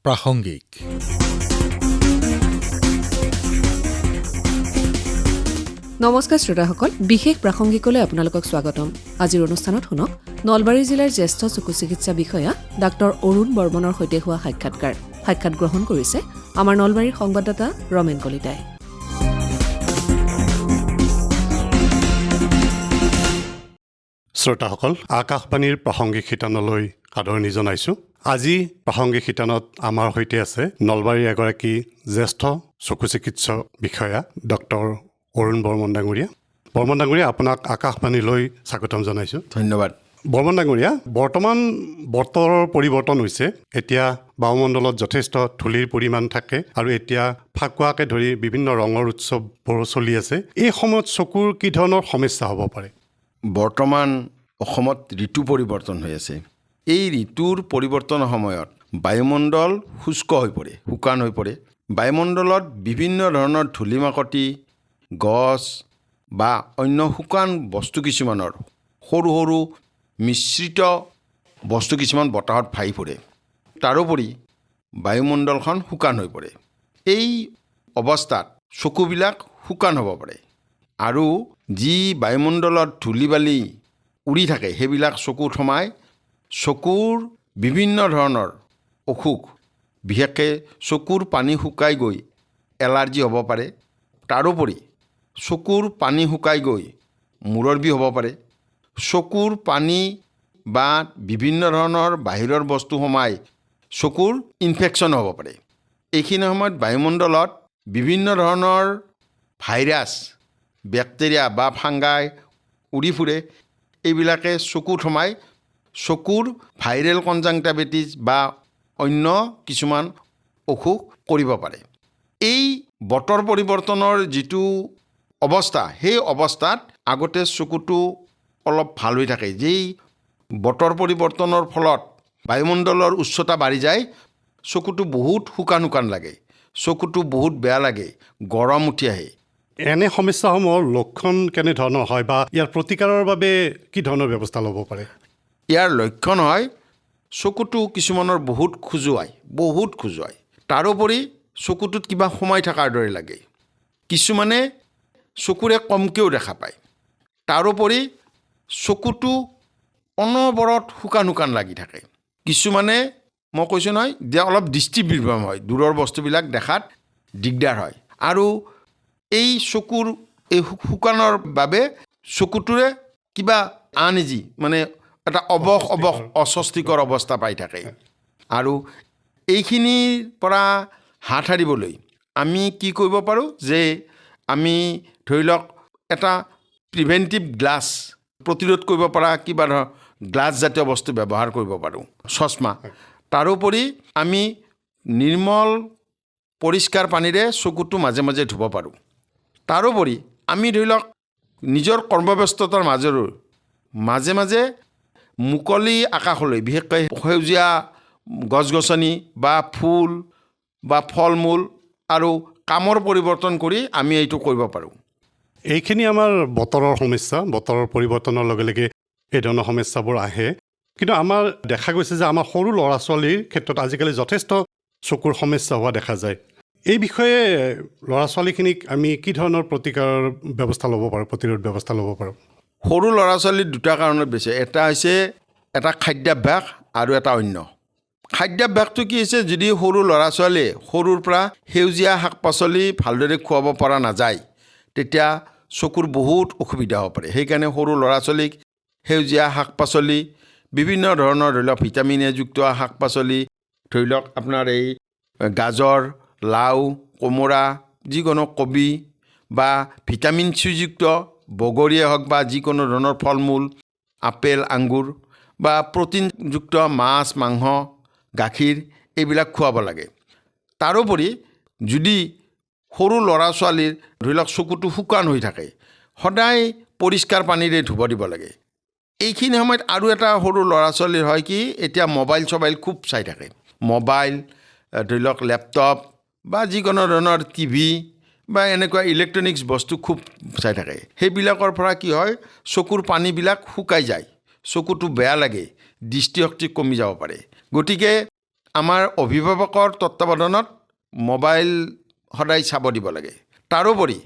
প্ৰাসংগিক। নমস্কাৰ শ্ৰোতাসকল, বিশেষ প্ৰাসংগিকলৈ আপোনালোকক স্বাগতম। আজিৰ অনুষ্ঠানত শুনক নলবাৰী জিলাৰ জ্যেষ্ঠ চকু চিকিৎসা বিষয়া ডাঃ অৰুণ বৰ্মনৰ সৈতে হোৱা সাক্ষাৎ গ্ৰহণ কৰিছে আমাৰ নলবাৰীৰ সংবাদদাতা ৰমেন কলিতাই। শ্ৰোতাসকল, আকাশবাণীৰ প্ৰাসংগিক শিতানলৈ আদৰণি জনাইছোঁ। আজি প্ৰাসংগিক শিতানত আমাৰ সৈতে আছে নলবাৰীৰ এগৰাকী জ্যেষ্ঠ চকু চিকিৎসক বিষয়া ডাঃ অৰুণ বৰ্মন ডাঙৰীয়া। বৰ্মন ডাঙৰীয়া, আপোনাক আকাশবাণীলৈ স্বাগতম জনাইছোঁ। ধন্যবাদ। বৰ্মন ডাঙৰীয়া, বৰ্তমান বতৰৰ পৰিৱৰ্তন হৈছে। এতিয়া বায়ুমণ্ডলত যথেষ্ট ধূলিৰ পৰিমাণ থাকে আৰু এতিয়া ফাকুৱাকে ধৰি বিভিন্ন ৰঙৰ উৎসৱবোৰো চলি আছে। এই সময়ত চকুৰ কি ধৰণৰ সমস্যা হ'ব পাৰে? বৰ্তমান অসমত ঋতু পৰিৱৰ্তন হৈ আছে। এই ঋতুৰ পৰিৱৰ্তনৰ সময়ত বায়ুমণ্ডল শুষ্ক হৈ পৰে, শুকান হৈ পৰে। বায়ুমণ্ডলত বিভিন্ন ধৰণৰ ধূলিমাকতি, গছ বা অন্য শুকান বস্তু কিছুমানৰ সৰু সৰু মিশ্ৰিত বস্তু কিছুমান বতাহত ভাহি পৰে। তাৰোপৰি বায়ুমণ্ডলখন শুকান হৈ পৰে। এই অৱস্থাত চকুবিলাক শুকান হ'ব পাৰে আৰু যি বায়ুমণ্ডলত ধূলি বালি উৰি থাকে সেইবিলাক চকুত সোমাই চকুৰ বিভিন্ন ধৰণৰ অসুখ, বিশেষকৈ চকুৰ পানী শুকাই গৈ এলাৰ্জি হ'ব পাৰে। তাৰোপৰি চকুৰ পানী শুকাই গৈ মূৰৰ বিষ হ'ব পাৰে। চকুৰ পানী বা বিভিন্ন ধৰণৰ বাহিৰৰ বস্তু সোমাই চকুৰ ইনফেকশ্যন হ'ব পাৰে। এইখিনি সময়ত বায়ুমণ্ডলত বিভিন্ন ধৰণৰ ভাইৰাছ, বেক্টেৰিয়া বা ফাংগাই উৰি ফুৰে। এইবিলাকে চকুত সোমাই চকুৰ ভাইৰেল কনজাংটাইভিটিছ বা অন্য কিছুমান অসুখ কৰিব পাৰে। এই বতৰ পৰিৱৰ্তনৰ যিটো অৱস্থা, সেই অৱস্থাত আগতে চকুটো অলপ ভাল হৈ থাকে। যেই বতৰ পৰিৱৰ্তনৰ ফলত বায়ুমণ্ডলৰ উচ্চতা বাঢ়ি যায়, চকুটো বহুত শুকান শুকান লাগে, চকুটো বহুত বেয়া লাগে, গৰম উঠি আহে। এনে সমস্যাসমূহৰ লক্ষণ কেনেধৰণৰ হয় বা ইয়াৰ প্ৰতিকাৰৰ বাবে কি ধৰণৰ ব্যৱস্থা ল'ব পাৰে? ইয়াৰ লক্ষণ হয় চকুটো কিছুমানৰ বহুত খজুৱায়। তাৰোপৰি চকুটোত কিবা সোমাই থকাৰ দৰে লাগে। কিছুমানে চকুৰে কমকৈও দেখা পায়। তাৰোপৰি চকুটো অনবৰত শুকান শুকান লাগি থাকে। কিছুমানে, মই কৈছোঁ নহয়, যে অলপ দৃষ্টিবিভ্ৰম হয়, দূৰৰ বস্তুবিলাক দেখাত দিগদাৰ হয়। আৰু এই চকুৰ এই শুকানৰ বাবে চকুটোৰে কিবা আনইজি, মানে এটা অস্বস্তিকৰ অৱস্থা পাই থাকে। আৰু এইখিনিৰ পৰা হাত সাৰিবলৈ আমি কি কৰিব পাৰোঁ, যে আমি ধৰি লওক এটা প্ৰিভেণ্টিভ গ্লাছ, প্ৰতিৰোধ কৰিব পৰা কিবা ধৰণৰ গ্লাছ জাতীয় বস্তু ব্যৱহাৰ কৰিব পাৰোঁ, চশমা। তাৰোপৰি আমি নিৰ্মল পৰিষ্কাৰ পানীৰে চকুটো মাজে মাজে ধুব পাৰোঁ। তাৰোপৰি আমি ধৰি লওক নিজৰ কৰ্মব্যস্ততাৰ মাজৰো মাজে মাজে মুকলি আকাশলৈ, বিশেষকৈ সেউজীয়া গছ গছনি বা ফুল বা ফল মূল আৰু কামৰ পৰিৱৰ্তন কৰি আমি এইটো কৰিব পাৰোঁ। এইখিনি আমাৰ বতৰৰ সমস্যা। বতৰৰ পৰিৱৰ্তনৰ লগে লগে এই ধৰণৰ সমস্যাবোৰ আহে। কিন্তু আমাৰ দেখা গৈছে যে আমাৰ সৰু ল'ৰা ছোৱালীৰ ক্ষেত্ৰত আজিকালি যথেষ্ট চকুৰ সমস্যা হোৱা দেখা যায়। এই বিষয়ে ল'ৰা ছোৱালীখিনিক আমি কি ধৰণৰ প্ৰতিৰোধ ব্যৱস্থা ল'ব পাৰোঁ? সৰু ল'ৰা ছোৱালীৰ দুটা কাৰণত বেছি। এটা হৈছে এটা খাদ্যাভ্যাস আৰু এটা অন্য। খাদ্যাভ্যাসটো কি হৈছে, যদি সৰু ল'ৰা ছোৱালীয়ে সৰুৰ পৰা সেউজীয়া শাক পাচলি ভালদৰে খুৱাব পৰা নাযায়, তেতিয়া চকুৰ বহুত অসুবিধা হ'ব পাৰে। সেইকাৰণে সৰু ল'ৰা ছোৱালীক সেউজীয়া শাক পাচলি, বিভিন্ন ধৰণৰ ধৰি লওক ভিটামিন এযুক্ত শাক পাচলি, ধৰি লওক আপোনাৰ এই গাজৰ, লাও, কোমোৰা, যিকোনো কবি বা ভিটামিন চিযুক্ত বগৰীয়ে হওক বা যিকোনো ধৰণৰ ফল মূল, আপেল, আঙুৰ বা প্ৰটিনযুক্ত মাছ, মাংস, গাখীৰ, এইবিলাক খুৱাব লাগে। তাৰোপৰি যদি সৰু ল'ৰা ছোৱালীৰ ধৰি লওক চকুটো শুকান হৈ থাকে, সদায় পৰিষ্কাৰ পানীৰে ধুব দিব লাগে। এইখিনি সময়ত আৰু এটা সৰু ল'ৰা ছোৱালীৰ হয় কি, এতিয়া মোবাইল খুব চাই থাকে। মোবাইল, ধৰি লওক লেপটপ বা যিকোনো ধৰণৰ টিভি বা এনেকুৱা ইলেক্ট্ৰনিক্স বস্তু খুব চাই থাকে। সেইবিলাকৰ পৰা কি হয়, চকুৰ পানীবিলাক শুকাই যায়, চকুটো বেয়া লাগে, দৃষ্টিশক্তি কমি যাব পাৰে। গতিকে আমাৰ অভিভাৱকৰ তত্ত্বাৱধানত মোবাইল সদায় চাব দিব লাগে। তাৰোপৰি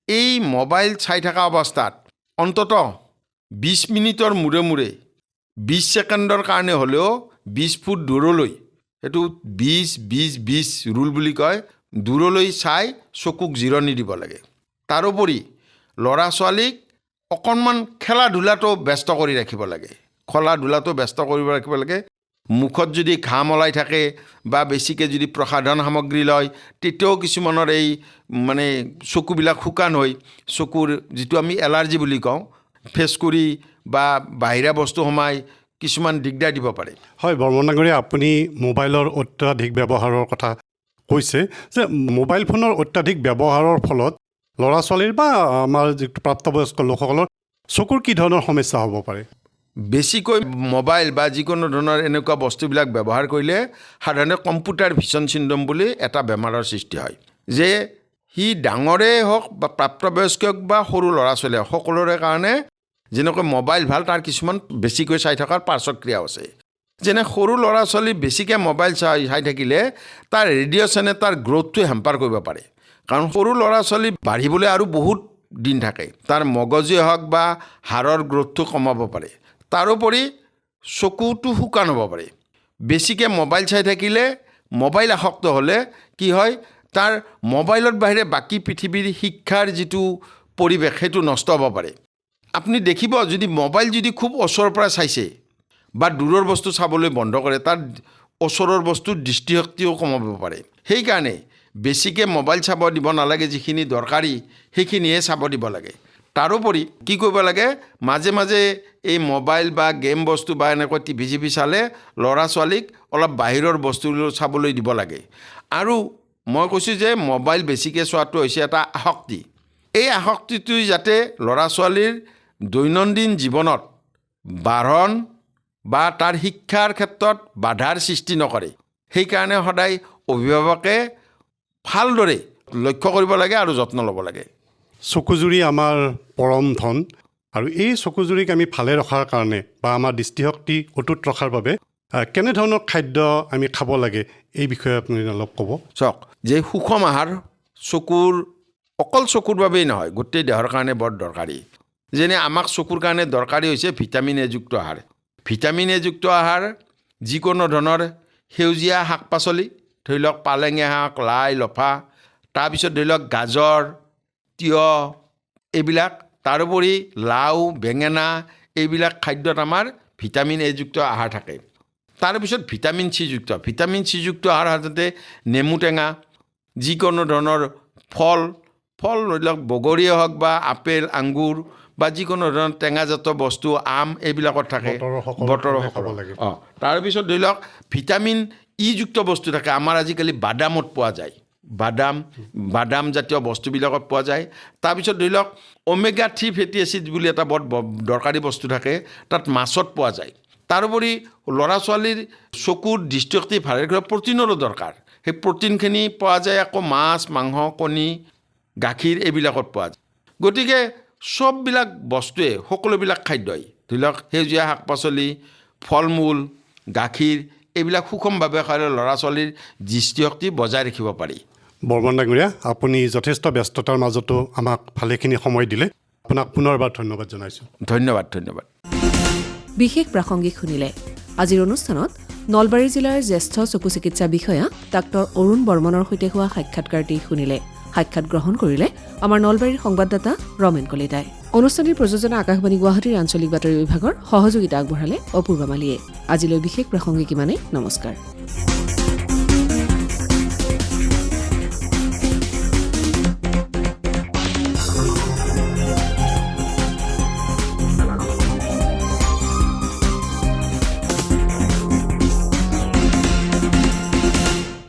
এই মোবাইল চাই থকা অৱস্থাত অন্ততঃ 20 মিনিটৰ মূৰে মূৰে 20 ছেকেণ্ডৰ কাৰণে হ'লেও 20 ফুট দূৰলৈ, সেইটো 20-20-20 ৰুল বুলি কয়, দূৰলৈ চাই চকুক জিৰণি দিব লাগে। তাৰোপৰি ল'ৰা ছোৱালীক অকণমান খেলা ধূলাটো ব্যস্ত কৰি ৰাখিব লাগে। খেলা ধূলাটো ব্যস্ত কৰি ৰাখিব লাগে। মুখত যদি ঘাম ওলাই থাকে বা বেছিকৈ যদি প্ৰসাধন সামগ্ৰী লয়, তেতিয়াও কিছুমানৰ এই মানে চকুবিলাক শুকান হৈ চকুৰ যিটো আমি এলাৰ্জি বুলি কওঁ, ফেচকুৰি বা বাহিৰা বস্তু সোমাই কিছুমান দিগদাৰ দিব পাৰে। হয়, বৰ্মন ডাঙৰীয়া, আপুনি মোবাইলৰ অত্যাধিক ব্যৱহাৰৰ কথা কৈছে যে মোবাইল ফোনৰ অত্যাধিক ব্যৱহাৰৰ ফলত ল'ৰা ছোৱালীৰ বা আমাৰ যিটো প্ৰাপ্তবয়স্ক লোকসকলৰ চকুৰ কি ধৰণৰ সমস্যা হ'ব পাৰে? বেছিকৈ মোবাইল বা যিকোনো ধৰণৰ এনেকুৱা বস্তুবিলাক ব্যৱহাৰ কৰিলে সাধাৰণতে কম্পিউটাৰ ভিছন চিণ্ড্ৰম বুলি এটা বেমাৰৰ সৃষ্টি হয়, যে সি ডাঙৰেই হওক বা প্ৰাপ্তবয়স্ক বা সৰু ল'ৰা ছোৱালীয়ে সকলোৰে কাৰণে যেনেকৈ মোবাইল ভাল, তাৰ কিছুমান বেছিকৈ চাই থকাৰ পাৰ্শ্বক্ৰিয়াও আছে। যেনে সৰু ল'ৰা ছোৱালী বেছিকৈ মোবাইল চাই থাকিলে তাৰ ৰেডিয়েশ্যনে তাৰ গ্ৰ'থটো হেম্পাৰ কৰিব পাৰে। কাৰণ সৰু ল'ৰা ছোৱালী বাঢ়িবলৈ আৰু বহুত দিন থাকে, তাৰ মগজুৱে হওক বা হাড়ৰ গ্ৰ'থটো কমাব পাৰে। তাৰোপৰি চকুটো শুকান হ'ব পাৰে। বেছিকৈ মোবাইল চাই থাকিলে, মোবাইল আসক্ত হ'লে কি হয়, তাৰ মোবাইলৰ বাহিৰে বাকী পৃথিৱীৰ শিক্ষাৰ যিটো পৰিৱেশ সেইটো নষ্ট হ'ব পাৰে। আপুনি দেখিব যদি মোবাইল যদি খুব ওচৰৰ পৰা চাইছে বা দূৰৰ বস্তু চাবলৈ বন্ধ কৰে, তাৰ ওচৰৰ বস্তুৰ দৃষ্টিশক্তিও কমাব পাৰে। সেইকাৰণে বেছিকৈ মোবাইল চাব দিব নালাগে, যিখিনি দৰকাৰী সেইখিনিহে চাব দিব লাগে। তাৰোপৰি কি কৰিব লাগে, মাজে মাজে এই মোবাইল বা গেম বস্তু বা এনেকৈ টিভি চালে ল'ৰা ছোৱালীক অলপ বাহিৰৰ বস্তু চাবলৈ দিব লাগে। আৰু মই কৈছোঁ যে মোবাইল বেছিকৈ চোৱাটো হৈছে এটা আসক্তি। এই আসক্তিটো যাতে ল'ৰা ছোৱালীৰ দৈনন্দিন জীৱনত বাঢ়ন বা তাৰ শিক্ষাৰ ক্ষেত্ৰত বাধাৰ সৃষ্টি নকৰে, সেইকাৰণে সদায় অভিভাৱকে ভালদৰে লক্ষ্য কৰিব লাগে আৰু যত্ন ল'ব লাগে। চকুজুৰি আমাৰ পৰম ধন, আৰু এই চকুজুৰিক আমি ভালে ৰখাৰ কাৰণে বা আমাৰ দৃষ্টিশক্তি অটুট ৰখাৰ বাবে কেনেধৰণৰ খাদ্য আমি খাব লাগে, এই বিষয়ে আপুনি অলপ ক'ব। চাওক, যে সুষম আহাৰ অকল চকুৰ বাবেই নহয়, গোটেই দেহৰ কাৰণে বৰ দৰকাৰী। যেনে আমাক চকুৰ কাৰণে দৰকাৰী হৈছে ভিটামিন এযুক্ত আহাৰ। ভিটামিন এযুক্ত আহাৰ যিকোনো ধৰণৰ সেউজীয়া শাক পাচলি, ধৰি লওক পালেঙে শাক, লাই লফা, তাৰপিছত ধৰি লওক গাজৰ, তিয়হ এইবিলাক, তাৰোপৰি লাও বেঙেনা, এইবিলাক খাদ্যত আমাৰ ভিটামিন এযুক্ত আহাৰ থাকে। তাৰপিছত ভিটামিন চিযুক্ত আহাৰ সাধাৰণতে নেমু টেঙা, যিকোনো ধৰণৰ ফল ধৰি লওক বগৰীয়ে হওক বা আপেল আঙুৰ বা যিকোনো ধৰণৰ টেঙাজাত বস্তু, আম, এইবিলাকত থাকে বতৰৰ সকলো। তাৰপিছত ধৰি লওক ভিটামিন ইযুক্ত বস্তু থাকে। আমাৰ আজিকালি বাদামত পোৱা যায়, বাদাম জাতীয় বস্তুবিলাকত পোৱা যায়। তাৰপিছত ধৰি লওক ওমেগা 3 ফেটি এচিড বুলি এটা বৰ দৰকাৰী বস্তু থাকে, তাত মাছত পোৱা যায়। তাৰোপৰি ল'ৰা ছোৱালীৰ চকুৰ দৃষ্টিশক্তি ভালে ৰাখিবলৈ প্ৰটিনৰো দৰকাৰ। সেই প্ৰটিনখিনি পোৱা যায় আকৌ মাছ, মাংস, কণী, গাখীৰ এইবিলাকত পোৱা যায়। গতিকে চববিলাক বস্তুৱে, সকলোবিলাক খাদ্যই, ধৰি লওক সেউজীয়া শাক পাচলি, ফল মূল, গাখীৰ, এইবিলাক সুষমভাৱে খালে ল'ৰা ছোৱালীৰ দৃষ্টিশক্তি বজাই ৰাখিব পাৰি। বৰ্মন ডাঙৰীয়া, আপুনি যথেষ্ট ব্যস্ততাৰ মাজতো আমাক ভালেখিনি সময় দিলে, আপোনাক পুনৰবাৰ ধন্যবাদ জনাইছোঁ। ধন্যবাদ। বিশেষ প্ৰাসংগিক শুনিলে। আজিৰ অনুষ্ঠানত নলবাৰী জিলাৰ জ্যেষ্ঠ চকু চিকিৎসা বিষয়া ডাক্তৰ অৰুণ বৰ্মনৰ সৈতে হোৱা সাক্ষাৎকাৰটি শুনিলে। সাক্ষাৎ গ্ৰহণ কৰিলে আমাৰ নলবাৰীৰ সংবাদদাতা ৰমেন কলিতাই। অনুষ্ঠানটিৰ প্ৰযোজনা আকাশবাণী গুৱাহাটীৰ আঞ্চলিক বাতৰি বিভাগৰ সহযোগিতা আগবঢ়ালে অপূৰ্বা মালিয়ে। আজিলৈ বিশেষ প্ৰাসংগিক ইমানেই। নমস্কাৰ।